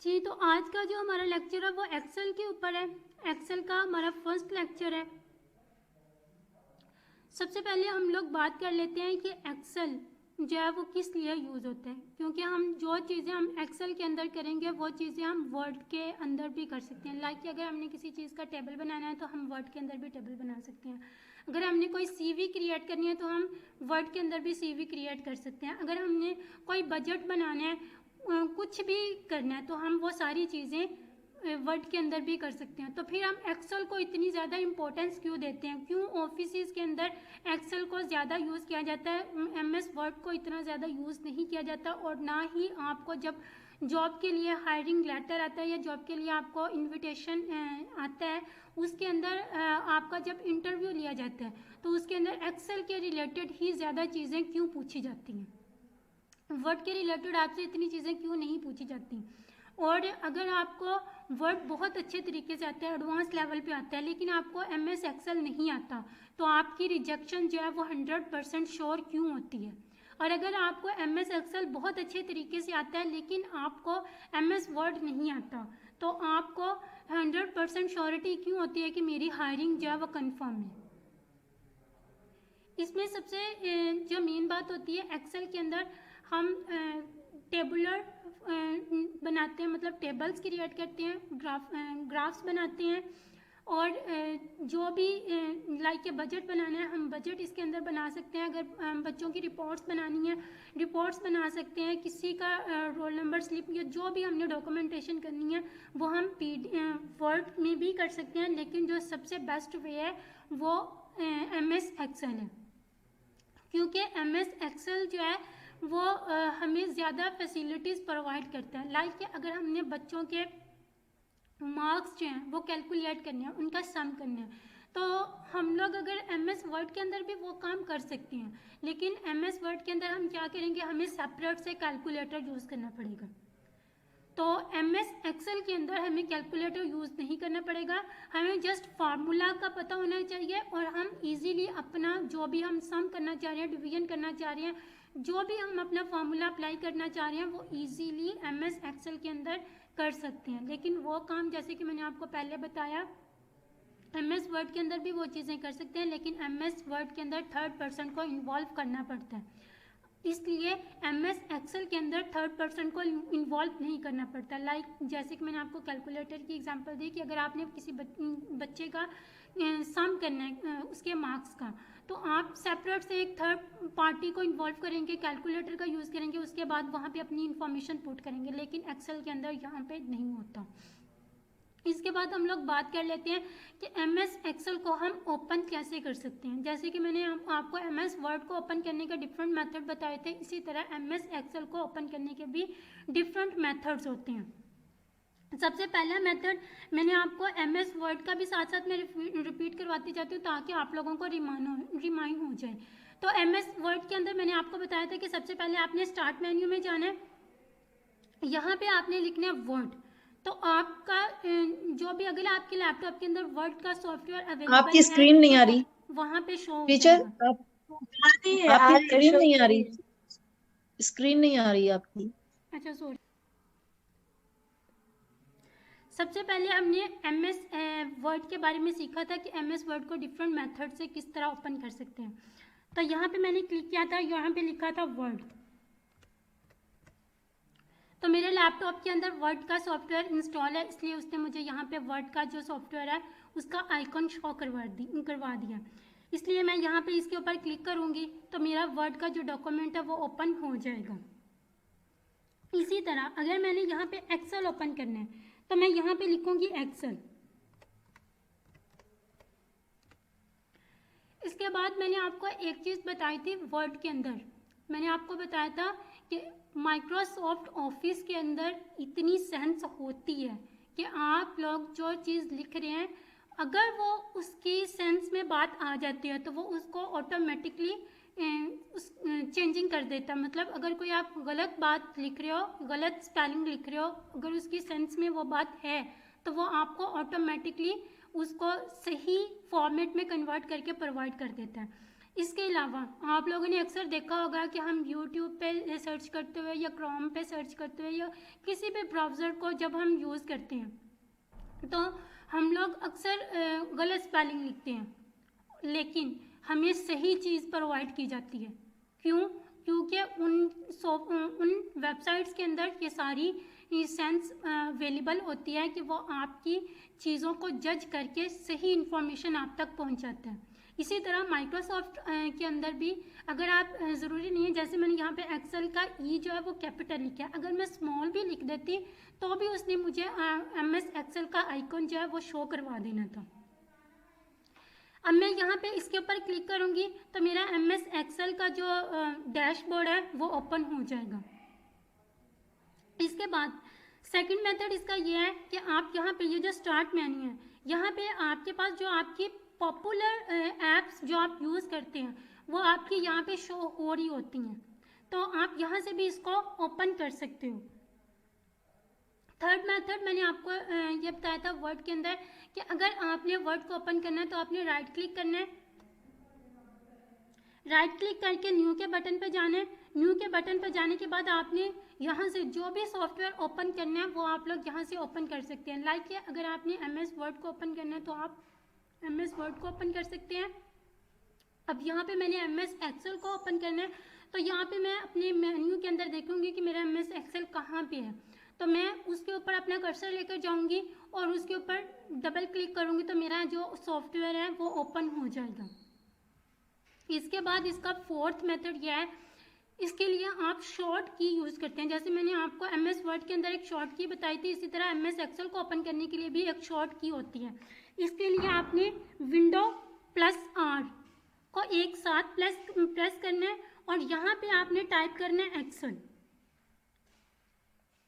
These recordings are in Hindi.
जी, तो आज का जो हमारा लेक्चर है वो एक्सेल के ऊपर है। एक्सेल का हमारा फर्स्ट लेक्चर है। सबसे पहले हम लोग बात कर लेते हैं कि एक्सेल जो है वो किस लिए यूज़ होता है, क्योंकि हम जो चीज़ें हम एक्सेल के अंदर करेंगे वो चीज़ें हम वर्ड के अंदर भी कर सकते हैं। लाइक अगर हमने किसी चीज़ का टेबल बनाना है तो हम वर्ड के अंदर भी टेबल बना सकते हैं। अगर हमने कोई सीवी क्रिएट करनी है तो हम वर्ड के अंदर भी सीवी क्रिएट कर सकते हैं। अगर हमने कोई बजट बनाना है, कुछ भी करना है, तो हम वो सारी चीज़ें वर्ड के अंदर भी कर सकते हैं। तो फिर हम एक्सेल को इतनी ज़्यादा इंपॉर्टेंस क्यों देते हैं, क्यों ऑफिस के अंदर एक्सेल को ज़्यादा यूज़ किया जाता है, एमएस वर्ड को इतना ज़्यादा यूज़ नहीं किया जाता। और ना ही आपको जब जॉब के लिए हायरिंग लेटर आता है या जॉब के लिए आपको इनविटेशन आता है, उसके अंदर आपका जब इंटरव्यू लिया जाता है तो उसके अंदर एक्सेल के रिलेटेड ही ज़्यादा चीज़ें क्यों पूछी जाती हैं, वर्ड के रिलेटेड आपसे इतनी चीज़ें क्यों नहीं पूछी जाती। और अगर आपको वर्ड बहुत अच्छे तरीके से आता है, एडवांस लेवल पे आता है, लेकिन आपको एमएस एक्सेल नहीं आता, तो आपकी रिजेक्शन जो है वो 100% श्योर क्यों होती है। और अगर आपको एमएस एक्सेल बहुत अच्छे तरीके से आता है लेकिन आपको एमएस वर्ड नहीं आता, तो आपको 100% श्योरिटी क्यों होती है कि मेरी हायरिंग जो है वो कन्फर्म है। इसमें सबसे जो मेन बात होती है, एक्सेल के अंदर हम टेबुलर बनाते हैं, मतलब टेबल्स क्रिएट करते हैं, ग्राफ्स बनाते हैं। और जो भी लाइक बजट बनाना है, हम बजट इसके अंदर बना सकते हैं। अगर बच्चों की रिपोर्ट्स बनानी है, रिपोर्ट्स बना सकते हैं। किसी का रोल नंबर स्लिप या जो भी हमने डॉक्यूमेंटेशन करनी है वो हम वर्ड में भी कर सकते हैं, लेकिन जो सबसे बेस्ट वे है वो एमएस एक्सेल है, क्योंकि एमएस एक्सेल जो है वो हमें ज़्यादा फैसिलिटीज़ प्रोवाइड करता है। लाइक अगर हमने बच्चों के मार्क्स जो हैं वो कैलकुलेट करने हैं, उनका सम करना है, तो हम लोग अगर एमएस वर्ड के अंदर भी वो काम कर सकते हैं, लेकिन एमएस वर्ड के अंदर हम क्या करेंगे, हमें सेपरेट से कैलकुलेटर यूज़ करना पड़ेगा। तो एमएस एक्सेल के अंदर हमें कैलकुलेटर यूज़ नहीं करना पड़ेगा, हमें जस्ट फार्मूला का पता होना चाहिए और हम इजीली अपना जो भी हम सम करना चाह रहे हैं, डिवीजन करना चाह रहे हैं, जो भी हम अपना फार्मूला अप्लाई करना चाह रहे हैं वो इजीली एमएस एक्सेल के अंदर कर सकते हैं। लेकिन वो काम जैसे कि मैंने आपको पहले बताया, एमएस वर्ड के अंदर भी वो चीज़ें कर सकते हैं, लेकिन एमएस वर्ड के अंदर थर्ड पर्सन को इन्वॉल्व करना पड़ता है। इसलिए एमएस एक्सेल के अंदर थर्ड पर्सन को इन्वॉल्व नहीं करना पड़ता। लाइक जैसे कि मैंने आपको कैलकुलेटर की एग्जांपल दी कि अगर आपने किसी बच्चे का सम करना है उसके मार्क्स का, तो आप सेपरेट से एक थर्ड पार्टी को इन्वॉल्व करेंगे, कैलकुलेटर का यूज़ करेंगे, उसके बाद वहाँ पे अपनी इन्फॉर्मेशन पुट करेंगे, लेकिन एक्सेल के अंदर यहाँ पे नहीं होता। इसके बाद हम लोग बात कर लेते हैं कि एमएस एक्सेल को हम ओपन कैसे कर सकते हैं। जैसे कि मैंने आपको एमएस वर्ड को ओपन करने के डिफरेंट मेथड बताए थे, इसी तरह एमएस एक्सेल को ओपन करने के भी डिफरेंट मेथड्स होते हैं। सबसे पहला मेथड मैंने आपको एमएस वर्ड का भी साथ साथ में रिपीट करवाती जाती हूँ ताकि आप लोगों को रिमाइंड हो जाए। तो एमएस वर्ड के अंदर मैंने आपको बताया था कि सबसे पहले आपने स्टार्ट मेन्यू में जाना है, यहाँ पे आपने लिखना है वर्ड। तो आपका जो भी अगर आपके लैपटॉप के अंदर वर्ड का सॉफ्टवेयर अवेलेबल आपकी है स्क्रीन नहीं आ रही तो वहाँ पे शो हो टीचर, जाएगा। आपकी स्क्रीन नहीं आ रही, स्क्रीन नहीं आ रही आपकी। अच्छा सॉरी। सबसे पहले हमने एमएस वर्ड के बारे में सीखा था कि एमएस वर्ड को डिफरेंट मेथड से किस तरह ओपन कर सकते हैं। तो यहाँ पे मैंने क्लिक किया था, यहाँ पे लिखा था वर्ड। तो मेरे लैपटॉप के अंदर वर्ड का सॉफ्टवेयर इंस्टॉल है, इसलिए उसने मुझे यहाँ पे वर्ड का जो सॉफ्टवेयर है उसका आइकन शो करवा दिया। इसलिए मैं यहाँ पे इसके ऊपर क्लिक करूँगी तो मेरा वर्ड का जो डॉक्यूमेंट है वो ओपन हो जाएगा। इसी तरह अगर मैंने यहाँ पे एक्सेल ओपन करना है तो मैं यहाँ पे लिखूँगी एक्सेल। इसके बाद मैंने आपको एक चीज़ बताई थी वर्ड के अंदर, मैंने आपको बताया था कि माइक्रोसॉफ्ट ऑफिस के अंदर इतनी सेंस होती है कि आप लोग जो चीज़ लिख रहे हैं अगर वो उसकी सेंस में बात आ जाती है तो वो उसको ऑटोमेटिकली चेंजिंग कर देता है। मतलब अगर कोई आप गलत बात लिख रहे हो, गलत स्पेलिंग लिख रहे हो, अगर उसकी सेंस में वो बात है तो वो आपको ऑटोमेटिकली उसको सही फॉर्मेट में कन्वर्ट करके प्रोवाइड कर देता है। इसके अलावा आप लोगों ने अक्सर देखा होगा कि हम YouTube पे सर्च करते हुए या क्रोम पे सर्च करते हुए या किसी भी ब्राउज़र को जब हम यूज़ करते हैं तो हम लोग अक्सर गलत स्पेलिंग लिखते हैं, लेकिन हमें सही चीज़ प्रोवाइड की जाती है। क्यों? क्योंकि उन वेबसाइट्स के अंदर ये सारी सेंस अवेलेबल होती है कि वो आपकी चीज़ों को जज करके सही इन्फॉर्मेशन आप तक पहुंचाते हैं। इसी तरह माइक्रोसॉफ्ट के अंदर भी अगर आप ज़रूरी नहीं है, जैसे मैंने यहाँ पे एक्सेल का ई जो है वो कैपिटल लिखा है, अगर मैं स्मॉल भी लिख देती तो भी उसने मुझे MS एक्सेल का आइकन जो है वो शो करवा देना था। अब मैं यहाँ पे इसके ऊपर क्लिक करूँगी तो मेरा MS एक्सेल का जो डैशबोर्ड है वो ओपन हो जाएगा। इसके बाद सेकंड मेथड इसका ये है कि आप यहाँ पे ये जो स्टार्ट मेन्यू है, यहाँ पे आपके पास जो आपकी पॉपुलर एप्स जो आप यूज़ करते हैं वो आपकी यहाँ पे शो हो रही होती हैं, तो आप यहाँ से भी इसको ओपन कर सकते हो। थर्ड मेथड मैंने आपको ये बताया था वर्ड के अंदर कि अगर आपने वर्ड को ओपन करना है तो आपने राइट क्लिक करना है, राइट क्लिक करके न्यू के बटन पर जाना है। न्यू के बटन पर जाने के बाद आपने यहाँ से जो भी सॉफ्टवेयर ओपन करना है वो आप लोग यहाँ से ओपन कर सकते हैं। लाइक अगर आपने MS वर्ड को ओपन करना है तो आप MS वर्ड को ओपन कर सकते हैं। अब यहाँ पे मैंने MS एक्सेल को ओपन करना है, तो यहाँ पे मैं अपने मेन्यू के अंदर देखूंगी कि मेरा MS एक्सेल कहाँ पे है, तो मैं उसके ऊपर अपना कर्सर लेकर जाऊंगी और उसके ऊपर डबल क्लिक करूंगी तो मेरा जो सॉफ्टवेयर है वो ओपन हो जाएगा। इसके बाद इसका फोर्थ मेथड यह है, इसके लिए आप शॉर्ट की यूज़ करते हैं। जैसे मैंने आपको MS वर्ड के अंदर एक शॉर्ट की बताई थी, इसी तरह MS एक्सेल को ओपन करने के लिए भी एक शॉर्ट की होती है। इसके लिए आपने Windows+R को एक साथ प्रेस करना है और यहाँ पे आपने टाइप करना है एक्सेल।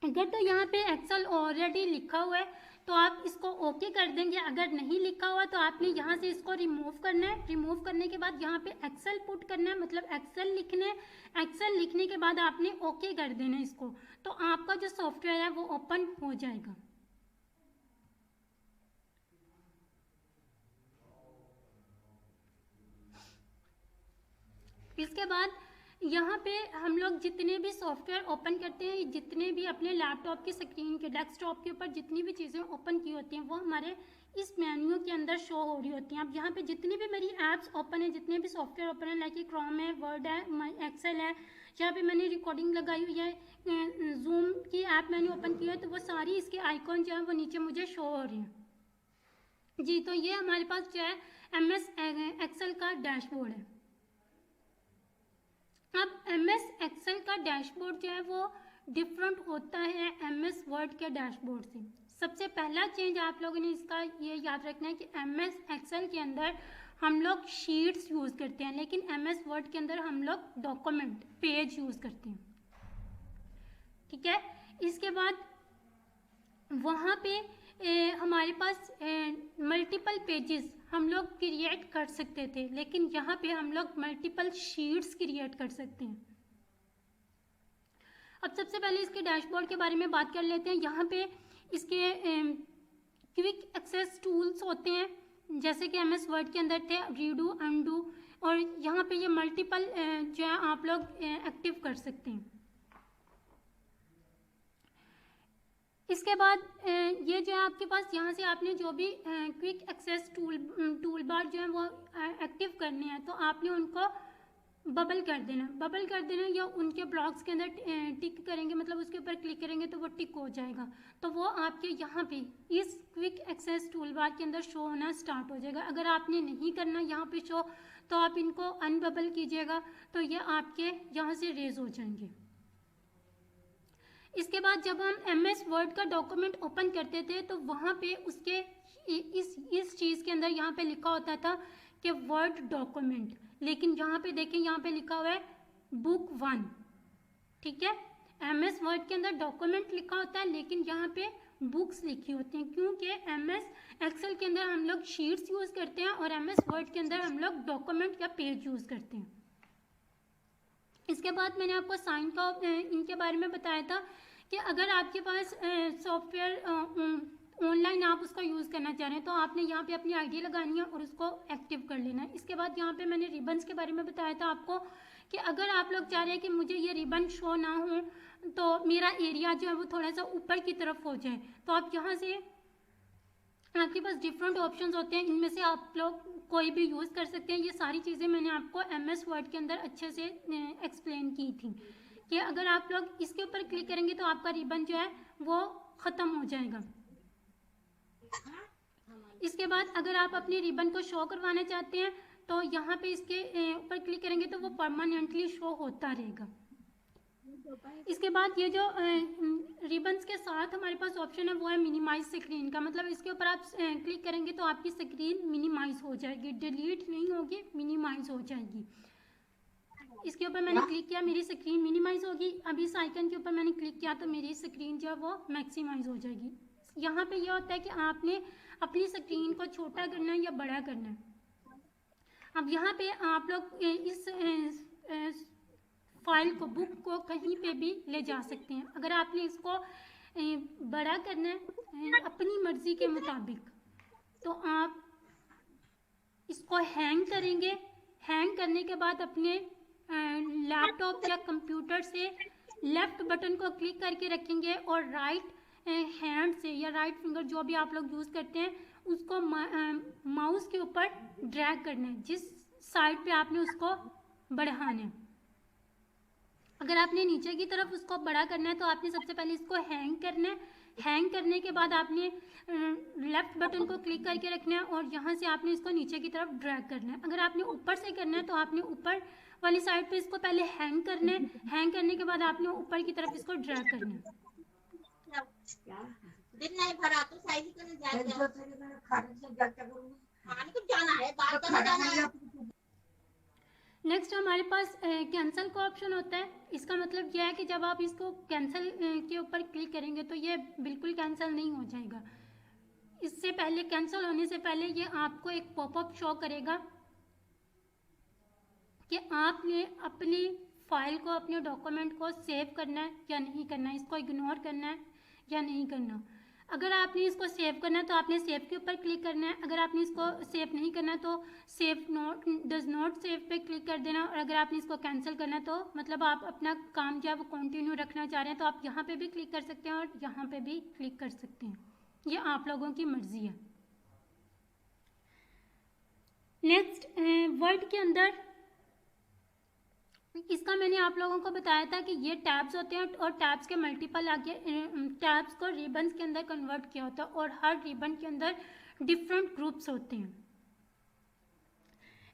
अगर तो यहाँ पे एक्सेल ऑलरेडी लिखा हुआ है तो आप इसको ओके कर देंगे, अगर नहीं लिखा हुआ तो आपने यहाँ से इसको रिमूव करना है। रिमूव करने के बाद यहाँ पे एक्सेल पुट करना है, मतलब एक्सेल लिखना है। एक्सेल लिखने के बाद आपने ओके कर देना है इसको, तो आपका जो सॉफ्टवेयर है वो ओपन हो जाएगा। इसके बाद यहाँ पे हम लोग जितने भी सॉफ्टवेयर ओपन करते हैं, जितने भी अपने लैपटॉप की स्क्रीन के डेस्कटॉप के ऊपर जितनी भी चीज़ें ओपन की होती हैं वो हमारे इस मेन्यू के अंदर शो हो रही होती हैं। अब यहाँ पे जितनी भी मेरी ऐप्स ओपन है, जितने भी सॉफ्टवेयर ओपन है, लाइक क्रोम है, वर्ड है, एक्सेल है, यहाँ पे मैंने रिकॉर्डिंग लगाई हुई है, जूम की ऐप मैंने ओपन की है, तो वो सारी इसके आइकॉन जो है वो नीचे मुझे शो हो रही हैं जी। तो ये हमारे पास जो है MS एक्सेल का डैशबोर्ड है। अब MS एक्सेल का डैशबोर्ड जो है वो डिफरेंट होता है MS वर्ड के डैशबोर्ड से। सबसे पहला चेंज आप लोगों ने इसका ये याद रखना है कि MS एक्सेल के अंदर हम लोग शीट्स यूज़ करते हैं, लेकिन MS वर्ड के अंदर हम लोग डॉक्यूमेंट पेज यूज़ करते हैं। ठीक है, इसके बाद वहाँ पे हमारे पास मल्टीपल पेजेस हम लोग क्रिएट कर सकते थे, लेकिन यहाँ पे हम लोग मल्टीपल शीट्स क्रिएट कर सकते हैं। अब सबसे पहले इसके डैशबोर्ड के बारे में बात कर लेते हैं। यहाँ पे इसके क्विक एक्सेस टूल्स होते हैं, जैसे कि MS वर्ड के अंदर थे रीडू, अनडू, और यहाँ पे ये मल्टीपल जो है आप लोग एक्टिव कर सकते हैं। इसके बाद ये जो है आपके पास यहाँ से आपने जो भी क्विक एक्सेस टूल बार जो है वो एक्टिव करने हैं, तो आपने उनको बबल कर देना। बबल कर देना या उनके ब्लॉक्स के अंदर टिक करेंगे, मतलब उसके ऊपर क्लिक करेंगे तो वो टिक हो जाएगा, तो वो आपके यहाँ पे इस क्विक एक्सेस टूल बार के अंदर शो होना स्टार्ट हो जाएगा। अगर आपने नहीं करना यहाँ पे शो, तो आप इनको अनबबल कीजिएगा तो ये आपके यहाँ से रेज हो जाएंगे। इसके बाद जब हम MS वर्ड का डॉक्यूमेंट ओपन करते थे तो वहाँ पे उसके इस चीज़ के अंदर यहाँ पे लिखा होता था कि वर्ड डॉक्यूमेंट, लेकिन यहाँ पे देखें यहाँ पे लिखा हुआ है बुक 1। ठीक है, MS वर्ड के अंदर डॉक्यूमेंट लिखा होता है, लेकिन यहाँ पे बुक्स लिखी होती हैं, क्योंकि MS एक्सेल के अंदर हम लोग शीट्स यूज़ करते हैं और MS वर्ड के अंदर हम लोग डॉक्यूमेंट या पेज यूज़ करते हैं। इसके बाद मैंने आपको साइन का इनके बारे में बताया था कि अगर आपके पास सॉफ्टवेयर ऑनलाइन आप उसका यूज़ करना चाह रहे हैं तो आपने यहाँ पे अपनी आईडी लगानी है और उसको एक्टिव कर लेना है। इसके बाद यहाँ पे मैंने रिबन्स के बारे में बताया था आपको कि अगर आप लोग चाह रहे हैं कि मुझे ये रिबन शो ना हो तो मेरा एरिया जो है वो थोड़ा सा ऊपर की तरफ हो जाए, तो आप यहाँ से आपके पास डिफरेंट ऑप्शंस होते हैं, इनमें से आप लोग कोई भी यूज़ कर सकते हैं। ये सारी चीज़ें मैंने आपको MS वर्ड के अंदर अच्छे से एक्सप्लेन की थी कि अगर आप लोग इसके ऊपर क्लिक करेंगे तो आपका रिबन जो है वो ख़त्म हो जाएगा। इसके बाद अगर आप अपनी रिबन को शो करवाना चाहते हैं तो यहाँ पे इसके ऊपर क्लिक करेंगे तो वो परमानेंटली शो होता रहेगा। इसके बाद ये जो रिबन्स के साथ हमारे पास ऑप्शन है वो है मिनिमाइज स्क्रीन का, मतलब इसके ऊपर आप क्लिक करेंगे तो आपकी स्क्रीन मिनिमाइज हो जाएगी, डिलीट नहीं होगी, मिनिमाइज हो जाएगी। इसके ऊपर मैंने क्लिक किया, मेरी स्क्रीन मिनिमाइज होगी। अभी इस आइकन के ऊपर मैंने क्लिक किया तो मेरी स्क्रीन जो है वो मैक्सिमाइज हो जाएगी। यहाँ पे ये होता है कि आपने अपनी स्क्रीन को छोटा करना है या बड़ा करना है। अब यहाँ पे आप लोग इस फाइल को, बुक को कहीं पे भी ले जा सकते हैं। अगर आपने इसको बड़ा करना है अपनी मर्जी के मुताबिक तो आप इसको हैंग करेंगे। हैंग करने के बाद अपने लैपटॉप या कंप्यूटर से लेफ्ट बटन को क्लिक करके रखेंगे और राइट हैंड से या राइट फिंगर जो भी आप लोग यूज़ करते हैं उसको माउस के ऊपर ड्रैग करना है, जिस साइड पे आपने उसको बढ़ाना है। अगर आपने नीचे की तरफ उसको बड़ा करना है तो आपने सबसे पहले इसको हैंग करना है। हैंग करने के बाद आपने लेफ्ट बटन को क्लिक करके रखना है और यहाँ से आपने इसको नीचे की तरफ ड्रैग करना है। अगर आपने ऊपर से करना है तो आपने ऊपर वाली साइड पे इसको पहले हैंग करना है। हैंग करने के बाद आपने ऊपर की तरफ इसको ड्रैग करना है। दिन नहीं भरा तो साइज करने जाना है, बात करने जाना है। नेक्स्ट हमारे पास कैंसिल का ऑप्शन होता है। इसका मतलब यह है कि जब आप इसको कैंसिल के ऊपर क्लिक करेंगे तो ये बिल्कुल कैंसिल नहीं हो जाएगा। इससे पहले, कैंसिल होने से पहले ये आपको एक पॉपअप शो करेगा कि आपने अपनी फाइल को, अपने डॉक्यूमेंट को सेव करना है या नहीं करना है, इसको इग्नोर करना है या नहीं करना। अगर आपने इसको सेव करना है तो आपने सेव के ऊपर क्लिक करना है। अगर आपने इसको सेव नहीं करना है तो save not, does not save पे क्लिक कर देना। और अगर आपने इसको कैंसिल करना है तो मतलब आप अपना काम जो है वो कंटिन्यू रखना चाह रहे हैं तो आप यहाँ पे भी क्लिक कर सकते हैं और यहाँ पे भी क्लिक कर सकते हैं, ये आप लोगों की मर्जी है। नेक्स्ट वर्ड के अंदर इसका मैंने आप लोगों को बताया था कि ये टैब्स होते हैं और टैब्स के मल्टीपल आगे टैब्स को रिबन्स के अंदर कन्वर्ट किया होता है और हर रिबन के अंदर डिफरेंट ग्रुप्स होते हैं।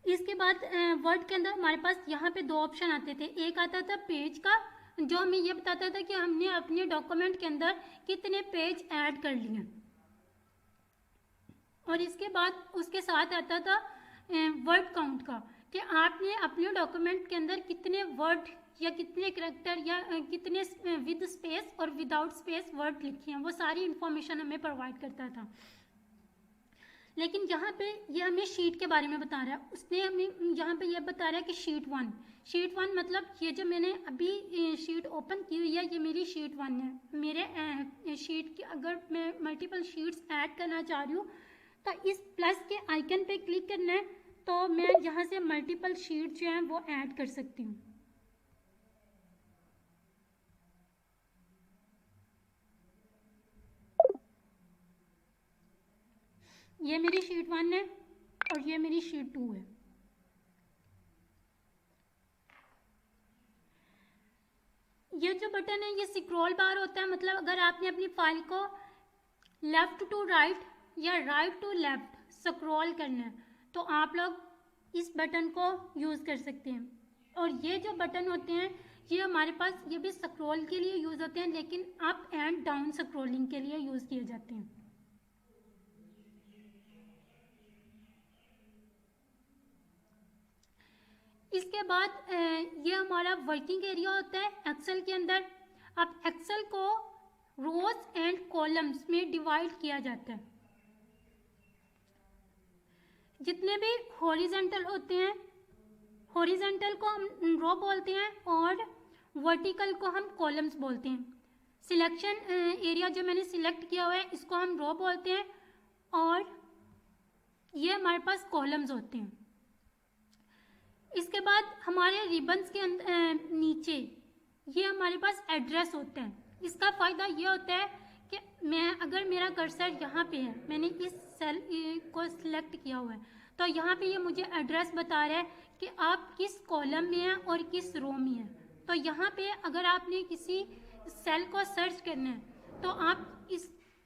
इसके बाद वर्ड के अंदर हमारे पास यहाँ पे दो ऑप्शन आते थे। एक आता था पेज का, जो हमें ये बताता था कि हमने अपने डॉक्यूमेंट के अंदर कितने पेज ऐड कर लिए, और इसके बाद उसके साथ आता था वर्ड काउंट का, कि आपने अपने डॉक्यूमेंट के अंदर कितने वर्ड या कितने करैक्टर या कितने विद स्पेस और विदाउट स्पेस वर्ड लिखे हैं, वो सारी इंफॉर्मेशन हमें प्रोवाइड करता था। लेकिन यहाँ पे ये हमें शीट के बारे में बता रहा है। उसने हमें यहाँ पे ये बता रहा है कि शीट वन मतलब ये जो मैंने अभी शीट ओपन की हुई है ये मेरी शीट 1 है। मेरे शीट की अगर मैं मल्टीपल शीट्स ऐड करना चाह रही हूँ तो इस प्लस के आइकन पे क्लिक करना है, तो मैं यहाँ से मल्टीपल शीट जो हैं वो ऐड कर सकती हूँ। ये मेरी शीट 1 है और ये मेरी शीट 2 है। ये जो बटन है ये स्क्रॉल बार होता है, मतलब अगर आपने अपनी फाइल को लेफ्ट टू राइट या राइट टू लेफ्ट स्क्रॉल करना है तो आप लोग इस बटन को यूज़ कर सकते हैं। और ये जो बटन होते हैं ये हमारे पास ये भी स्क्रॉल के लिए यूज़ होते हैं, लेकिन अप एंड डाउन स्क्रॉलिंग के लिए यूज़ किए जाते हैं। इसके बाद ये हमारा वर्किंग एरिया होता है एक्सेल के अंदर। अब एक्सेल को रोज एंड कॉलम्स में डिवाइड किया जाता है। जितने भी हॉरिजॉन्टल होते हैं, हॉरिजॉन्टल को हम रो बोलते हैं और वर्टिकल को हम कॉलम्स बोलते हैं। सिलेक्शन एरिया जो मैंने सिलेक्ट किया हुआ है इसको हम रो बोलते हैं, और ये हमारे पास कॉलम्स होते हैं। इसके बाद हमारे रिबन्स के नीचे ये हमारे पास एड्रेस होता है। इसका फ़ायदा ये होता है कि अगर मेरा कर्सर यहाँ पे है, मैंने इस सेल को सिलेक्ट किया हुआ है, तो यहाँ पे ये मुझे एड्रेस बता रहा है कि आप किस कॉलम में हैं और किस रो में हैं। तो यहाँ पे अगर आपने किसी सेल को सर्च करना है तो आप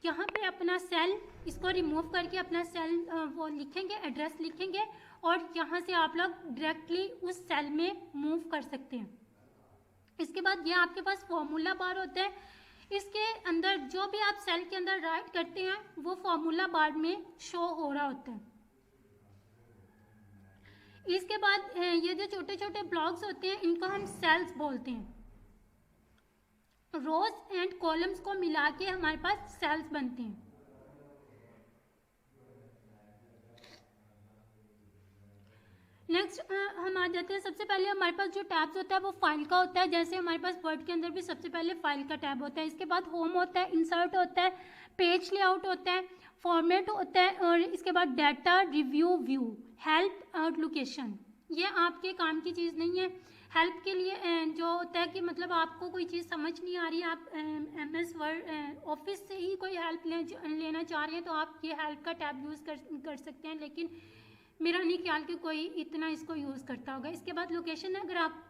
यहाँ पे अपना सेल इसको रिमूव करके अपना सेल वो लिखेंगे, एड्रेस लिखेंगे, और यहाँ से आप लोग डायरेक्टली उस सेल में मूव कर सकते हैं। इसके बाद ये आपके पास फॉर्मूला बार होता है, इसके अंदर जो भी आप सेल के अंदर राइट करते हैं वो फॉर्मूला बार में शो हो रहा होता है। इसके बाद ये जो छोटे छोटे ब्लॉक्स होते हैं इनको हम सेल्स बोलते हैं। रोज एंड कॉलम्स को मिला के हमारे पास सेल्स बनते हैं। नेक्स्ट हम आ जाते हैं, सबसे पहले हमारे पास जो टैब्स होता है वो फाइल का होता है। जैसे हमारे पास वर्ड के अंदर भी सबसे पहले फाइल का टैब होता है। इसके बाद होम होता है, इंसर्ट होता है, पेज लेआउट होता है, फॉर्मेट होता है, और इसके बाद डाटा, रिव्यू, व्यू, हेल्प और लोकेशन। ये आपके काम की चीज़ नहीं है। हेल्प के लिए जो होता है कि मतलब आपको कोई चीज़ समझ नहीं आ रही, आप MS वर्ड ऑफिस से ही कोई हेल्प लेना चाह रहे हैं तो आप ये हेल्प का टैब यूज़ कर सकते हैं, लेकिन मेरा नहीं ख्याल कि कोई इतना इसको यूज़ करता होगा। इसके बाद लोकेशन है, अगर आप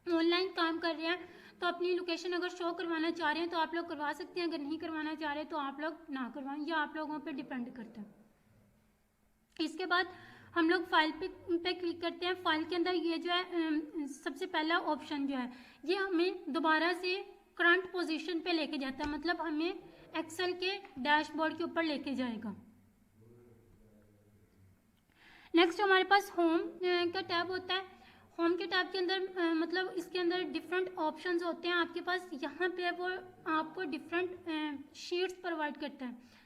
ऑनलाइन काम कर रहे हैं तो अपनी लोकेशन अगर शो करवाना चाह रहे हैं तो आप लोग करवा सकते हैं, अगर नहीं करवाना चाह रहे तो आप लोग ना करवाएं, या आप लोगों पे डिपेंड करता है। इसके बाद हम लोग फाइल पे क्लिक करते हैं। फाइल के अंदर ये जो है सबसे पहला ऑप्शन जो है ये हमें दोबारा से करंट पोजीशन पे लेके जाता है, मतलब हमें एक्सेल के डैशबोर्ड के ऊपर लेके जाएगा। नेक्स्ट हमारे पास होम का टैब होता है। होम के टैब के अंदर मतलब इसके अंदर डिफरेंट ऑप्शंस होते हैं आपके पास। यहाँ पे वो आपको डिफरेंट शीट्स प्रोवाइड करता है।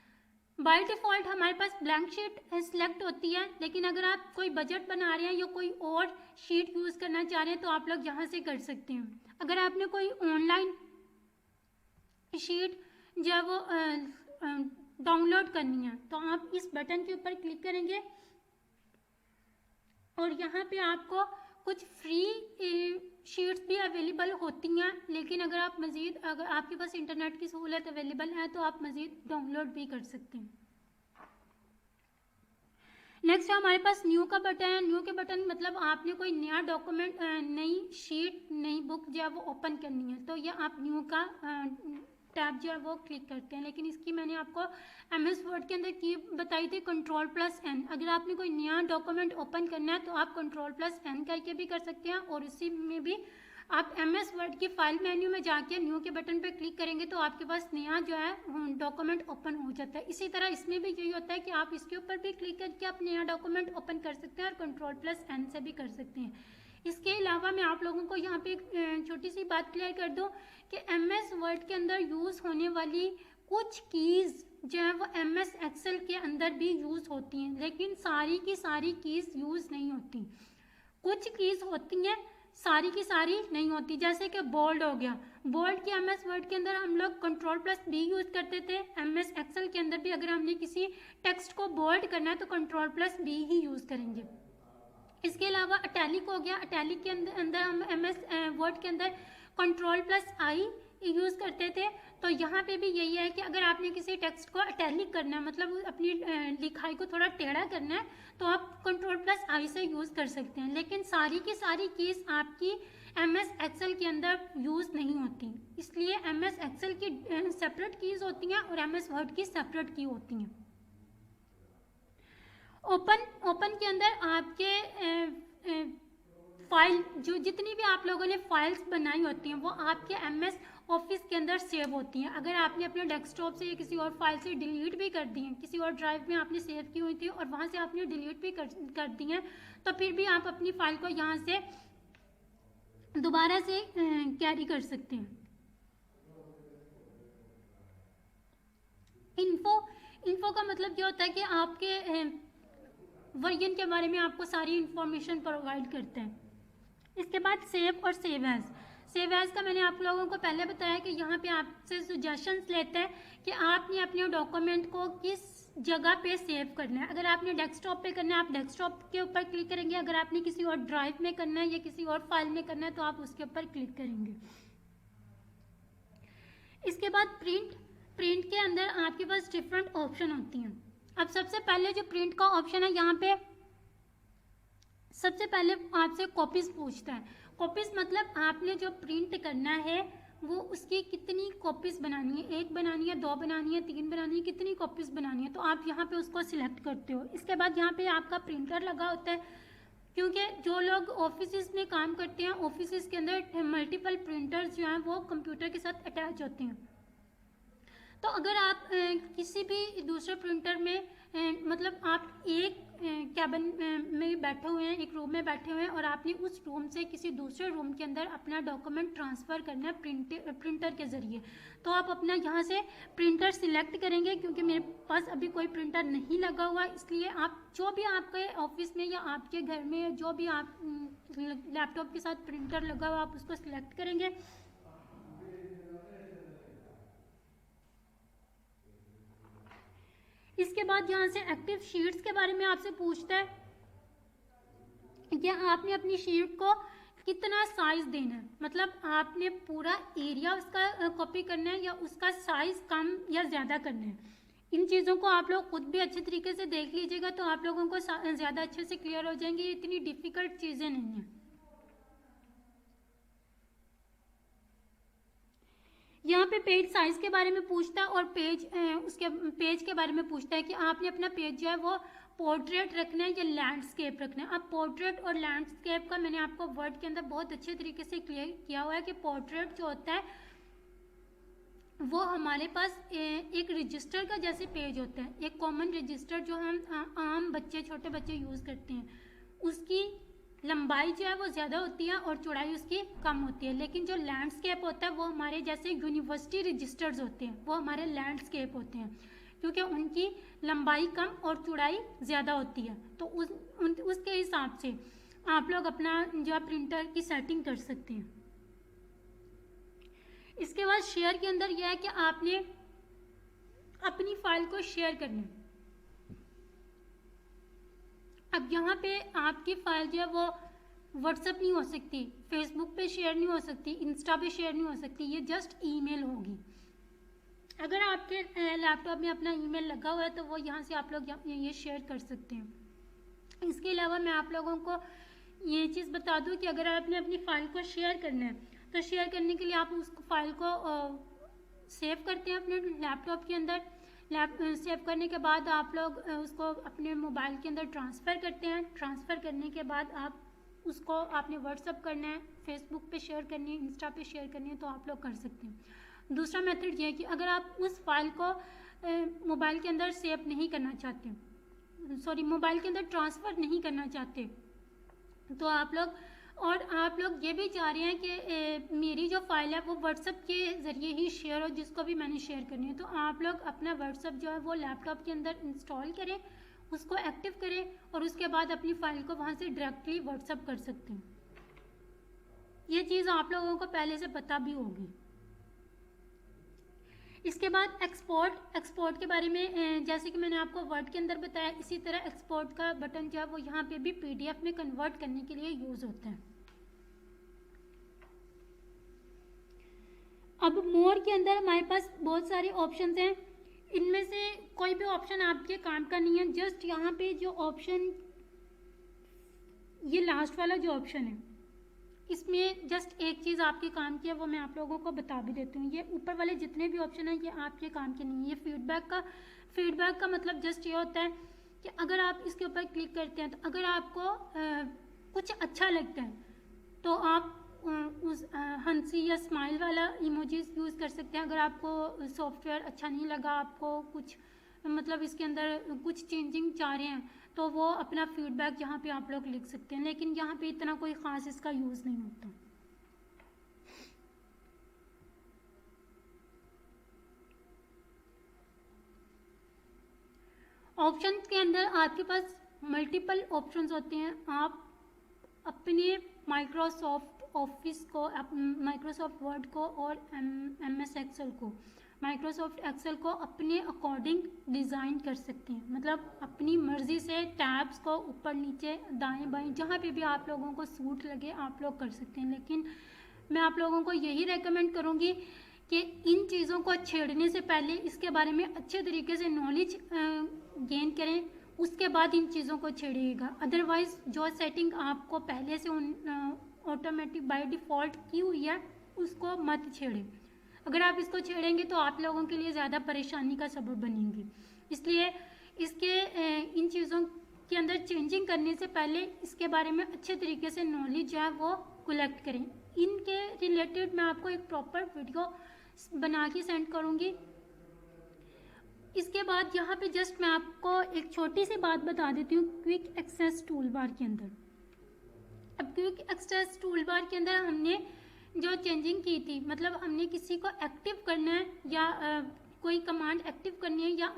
बाय डिफ़ॉल्ट हमारे पास ब्लैंक शीट सिलेक्ट होती है, लेकिन अगर आप कोई बजट बना रहे हैं या कोई और शीट यूज़ करना चाह रहे हैं तो आप लोग यहाँ से कर सकते हैं। अगर आपने कोई ऑनलाइन शीट जो है वो डाउनलोड करनी है तो आप इस बटन के ऊपर क्लिक करेंगे और यहाँ पे आपको कुछ फ्री शीट्स भी अवेलेबल होती हैं, लेकिन अगर आपके पास इंटरनेट की सहूलत अवेलेबल है तो आप मज़ीद डाउनलोड भी कर सकते हैं। नेक्स्ट हमारे पास न्यू का बटन है। न्यू के बटन मतलब आपने कोई नया डॉक्यूमेंट, नई शीट, नई बुक जो है वो ओपन करनी है तो ये आप न्यू का टैब जो है वो क्लिक करते हैं। लेकिन इसकी मैंने आपको MS वर्ड के अंदर की बताई थी Ctrl+N। अगर आपने कोई नया डॉक्यूमेंट ओपन करना है तो आप Ctrl+N करके भी कर सकते हैं, और उसी में भी आप MS वर्ड की फाइल मेन्यू में जाके न्यू के बटन पे क्लिक करेंगे तो आपके पास नया जो है डॉक्यूमेंट ओपन हो जाता है। इसी तरह इसमें भी यही होता है कि आप इसके ऊपर भी क्लिक करके आप नया डॉक्यूमेंट ओपन कर सकते हैं और Ctrl+N से भी कर सकते हैं। इसके अलावा मैं आप लोगों को यहाँ पे एक छोटी सी बात क्लियर कर दूँ कि MS वर्ड के अंदर यूज़ होने वाली कुछ कीज़ जो है वो MS एक्सेल के अंदर भी यूज़ होती हैं, लेकिन सारी की सारी कीज़ यूज़ नहीं होती। कुछ कीज़ होती हैं, सारी की सारी नहीं होती। जैसे कि बोल्ड हो गया, बोल्ड की MS वर्ड के अंदर हम लोग Ctrl+B यूज़ करते थे। MS एक्सेल के अंदर भी अगर हमने किसी टेक्स्ट को बोल्ड करना है तो Ctrl+B ही यूज़ करेंगे। इसके अलावा अटैलिक हो गया, अटैलिक के अंदर हम MS वर्ड के अंदर Ctrl+I यूज़ करते थे। तो यहाँ पे भी यही है कि अगर आपने किसी टेक्स्ट को अटैलिक करना है, मतलब अपनी लिखाई को थोड़ा टेढ़ा करना है, तो आप Ctrl+I से यूज़ कर सकते हैं। लेकिन सारी की सारी कीज़ आपकी MS एक्सेल के अंदर यूज़ नहीं होती, इसलिए MS एक्सेल की सेपरेट कीज़ होती हैं और MS वर्ड की सेपरेट की होती हैं। ओपन के अंदर आपके फाइल जो जितनी भी आप लोगों ने फाइल्स बनाई होती हैं वो आपके MS ऑफिस के अंदर सेव होती हैं। अगर आपने अपने डेस्कटॉप से या किसी और फाइल से डिलीट भी कर दी हैं, किसी और ड्राइव में आपने सेव की हुई थी और वहाँ से आपने डिलीट भी कर दी हैं, तो फिर भी आप अपनी फाइल को यहाँ से दोबारा से कैरी कर सकते हैं। इन्फो का मतलब ये होता है कि आपके वर्जन के बारे में आपको सारी इंफॉर्मेशन प्रोवाइड करते हैं। इसके बाद सेव और सेव एज। सेव एज का मैंने आप लोगों को पहले बताया कि यहाँ पे आपसे सजेशंस लेते हैं कि आपने अपने डॉक्यूमेंट को किस जगह पे सेव करना है। अगर आपने डेस्कटॉप पे करना है आप डेस्कटॉप के ऊपर क्लिक करेंगे, अगर आपने किसी और ड्राइव में करना है या किसी और फाइल में करना है तो आप उसके ऊपर क्लिक करेंगे। इसके बाद प्रिंट के अंदर आपके पास डिफरेंट ऑप्शन होती हैं। अब सबसे पहले जो प्रिंट का ऑप्शन है, यहाँ पे सबसे पहले आपसे कॉपीज पूछता है। कॉपीज मतलब आपने जो प्रिंट करना है वो उसकी कितनी कॉपीज बनानी है, 1 बनानी है, 2 बनानी है, 3 बनानी है, कितनी कॉपीज बनानी है, तो आप यहाँ पे उसको सिलेक्ट करते हो। इसके बाद यहाँ पे आपका प्रिंटर लगा होता है, क्योंकि जो लोग ऑफिस में काम करते हैं ऑफिस के अंदर मल्टीपल प्रिंटर्स जो हैं वो कंप्यूटर के साथ अटैच होते हैं। तो अगर आप किसी भी दूसरे प्रिंटर में मतलब आप एक कैबिन में बैठे हुए हैं, एक रूम में बैठे हुए हैं और आपने उस रूम से किसी दूसरे रूम के अंदर अपना डॉक्यूमेंट ट्रांसफ़र करना है प्रिंटर के ज़रिए, तो आप अपना यहाँ से प्रिंटर सिलेक्ट करेंगे। क्योंकि मेरे पास अभी कोई प्रिंटर नहीं लगा हुआ, इसलिए आप जो भी आपके ऑफिस में या आपके घर में जो भी आप लैपटॉप के साथ प्रिंटर लगा हुआ आप उसको सिलेक्ट करेंगे। इसके बाद यहाँ से एक्टिव शीट्स के बारे में आपसे पूछता है कि आपने अपनी शीट को कितना साइज देना है, मतलब आपने पूरा एरिया उसका कॉपी करना है या उसका साइज कम या ज़्यादा करना है। इन चीज़ों को आप लोग खुद भी अच्छे तरीके से देख लीजिएगा तो आप लोगों को ज़्यादा अच्छे से क्लियर हो जाएंगी। ये इतनी डिफ़िकल्ट चीज़ें नहीं हैं। यहाँ पे पेज साइज के बारे में पूछता है और उसके पेज के बारे में पूछता है कि आपने अपना पेज जो है वो पोर्ट्रेट रखना है या लैंडस्केप रखना है। अब पोर्ट्रेट और लैंडस्केप का मैंने आपको वर्ड के अंदर बहुत अच्छे तरीके से क्लियर किया हुआ है कि पोर्ट्रेट जो होता है वो हमारे पास एक रजिस्टर का जैसे पेज होता है, एक कॉमन रजिस्टर जो हम आम बच्चे छोटे बच्चे यूज़ करते हैं, उसकी लंबाई जो है वो ज़्यादा होती है और चौड़ाई उसकी कम होती है। लेकिन जो लैंडस्केप होता है वो हमारे जैसे यूनिवर्सिटी रजिस्टर्स होते हैं, वो हमारे लैंडस्केप होते हैं क्योंकि उनकी लंबाई कम और चौड़ाई ज़्यादा होती है। तो उसके हिसाब से आप लोग अपना जो है प्रिंटर की सेटिंग कर सकते हैं। इसके बाद शेयर के अंदर यह है कि आपने अपनी फाइल को शेयर करना है। अब यहाँ पे आपकी फाइल जो है वो व्हाट्सएप नहीं हो सकती, फेसबुक पे शेयर नहीं हो सकती, इंस्टा पे शेयर नहीं हो सकती, ये जस्ट ईमेल होगी। अगर आपके लैपटॉप में अपना ईमेल लगा हुआ है तो वो यहाँ से आप लोग ये शेयर कर सकते हैं। इसके अलावा मैं आप लोगों को ये चीज़ बता दूँ कि अगर आपने अपनी फ़ाइल को शेयर करना है तो शेयर करने के लिए आप उस फाइल को सेव करते हैं अपने लैपटॉप के अंदर। सेव करने के बाद आप लोग उसको अपने मोबाइल के अंदर ट्रांसफ़र करते हैं। ट्रांसफ़र करने के बाद आप उसको आपने व्हाट्सएप करना है, फेसबुक पे शेयर करनी है, इंस्टा पे शेयर करनी है तो आप लोग कर सकते हैं। दूसरा मेथड ये है कि अगर आप उस फाइल को मोबाइल के अंदर सेव नहीं करना चाहते, मोबाइल के अंदर ट्रांसफ़र नहीं करना चाहते, तो आप लोग ये भी चाह रहे हैं कि मेरी जो फाइल है वो व्हाट्सएप के ज़रिए ही शेयर हो, जिसको भी मैंने शेयर करनी है, तो आप लोग अपना व्हाट्सएप जो है वो लैपटॉप के अंदर इंस्टॉल करें, उसको एक्टिव करें और उसके बाद अपनी फ़ाइल को वहाँ से डायरेक्टली व्हाट्सएप कर सकते हैं। ये चीज़ आप लोगों को पहले से पता भी होगी। इसके बाद एक्सपोर्ट के बारे में जैसे कि मैंने आपको वर्ड के अंदर बताया, इसी तरह एक्सपोर्ट का बटन जो है वो यहाँ पे भी PDF में कन्वर्ट करने के लिए यूज़ होता है। अब मोर के अंदर हमारे पास बहुत सारे ऑप्शंस हैं, इनमें से कोई भी ऑप्शन आपके काम का नहीं है। जस्ट यहाँ पे जो ऑप्शन, ये लास्ट वाला जो ऑप्शन है, इसमें जस्ट एक चीज़ आपके काम की है, वो मैं आप लोगों को बता भी देती हूँ। ये ऊपर वाले जितने भी ऑप्शन हैं ये आपके काम के नहीं है। ये फीडबैक का मतलब जस्ट ये होता है कि अगर आप इसके ऊपर क्लिक करते हैं तो अगर आपको कुछ अच्छा लगता है तो आप उस हंसी या स्माइल वाला इमोजीज यूज़ कर सकते हैं। अगर आपको सॉफ्टवेयर अच्छा नहीं लगा, आपको कुछ मतलब इसके अंदर कुछ चेंजिंग चाह रहे हैं, तो वो अपना फीडबैक यहाँ पे आप लोग लिख सकते हैं, लेकिन यहाँ पे इतना कोई ख़ास इसका यूज़ नहीं होता। ऑप्शंस के अंदर आपके पास मल्टीपल ऑप्शंस होते हैं। आप अपने माइक्रोसॉफ्ट ऑफिस को, माइक्रोसॉफ्ट वर्ड को और MS एक्सेल को, माइक्रोसॉफ्ट एक्सेल को अपने अकॉर्डिंग डिज़ाइन कर सकते हैं। मतलब अपनी मर्ज़ी से टैब्स को ऊपर नीचे दाएं बाएं जहाँ पे भी आप लोगों को सूट लगे आप लोग कर सकते हैं। लेकिन मैं आप लोगों को यही रेकमेंड करूँगी कि इन चीज़ों को छेड़ने से पहले इसके बारे में अच्छे तरीके से नॉलेज गेन करें, उसके बाद इन चीज़ों को छेड़िएगा। अदरवाइज़ जो सेटिंग आपको पहले से ऑटोमेटिक बाय डिफ़ॉल्ट की हुई है उसको मत छेड़ें। अगर आप इसको छेड़ेंगे तो आप लोगों के लिए ज़्यादा परेशानी का सबब बनेंगी। इसलिए इसके इन चीज़ों के अंदर चेंजिंग करने से पहले इसके बारे में अच्छे तरीके से नॉलेज जो है वो कलेक्ट करें। इनके रिलेटेड मैं आपको एक प्रॉपर वीडियो बना के सेंड करूँगी। इसके बाद यहाँ पे जस्ट मैं आपको एक छोटी सी बात बता देती हूँ क्विक एक्सेस टूल बार के अंदर। अब क्विक एक्सेस टूल बार के अंदर हमने जो चेंजिंग की थी, मतलब हमने किसी को एक्टिव करना है या कोई कमांड एक्टिव करनी है या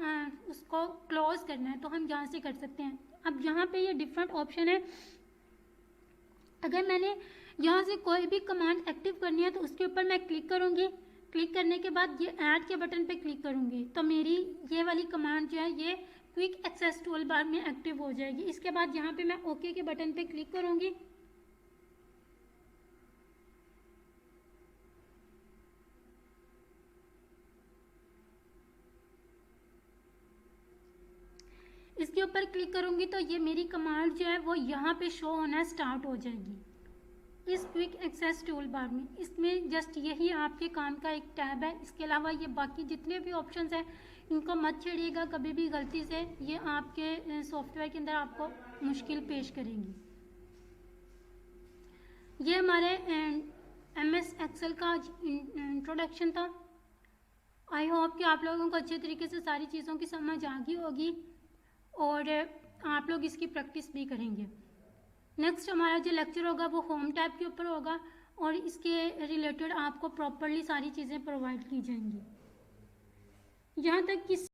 उसको क्लोज करना है तो हम यहाँ से कर सकते हैं। अब यहाँ पे ये डिफरेंट ऑप्शन है। अगर मैंने यहाँ से कोई भी कमांड एक्टिव करनी है तो उसके ऊपर मैं क्लिक करूँगी। क्लिक करने के बाद ये ऐड के बटन पे क्लिक करूँगी तो मेरी ये वाली कमांड जो है ये क्विक एक्सेस टूल बार में एक्टिव हो जाएगी। इसके बाद यहाँ पे मैं ओके के बटन पे क्लिक करूँगी। इसके ऊपर क्लिक करूँगी तो ये मेरी कमांड जो है वो यहाँ पे शो होना स्टार्ट हो जाएगी इस क्विक एक्सेस टूल बार में। इसमें जस्ट यही आपके काम का एक टैब है। इसके अलावा ये बाकी जितने भी ऑप्शंस हैं इनको मत छेड़िएगा कभी भी गलती से, ये आपके सॉफ्टवेयर के अंदर आपको मुश्किल पेश करेंगी। ये हमारे MS एक्सेल का इंट्रोडक्शन था। आई होप कि आप लोगों को अच्छे तरीके से सारी चीज़ों की समझ आ गई होगी और आप लोग इसकी प्रैक्टिस भी करेंगे। नेक्स्ट हमारा जो लेक्चर होगा वो होम टैब के ऊपर होगा और इसके रिलेटेड आपको प्रॉपरली सारी चीज़ें प्रोवाइड की जाएंगी। यहाँ तक कि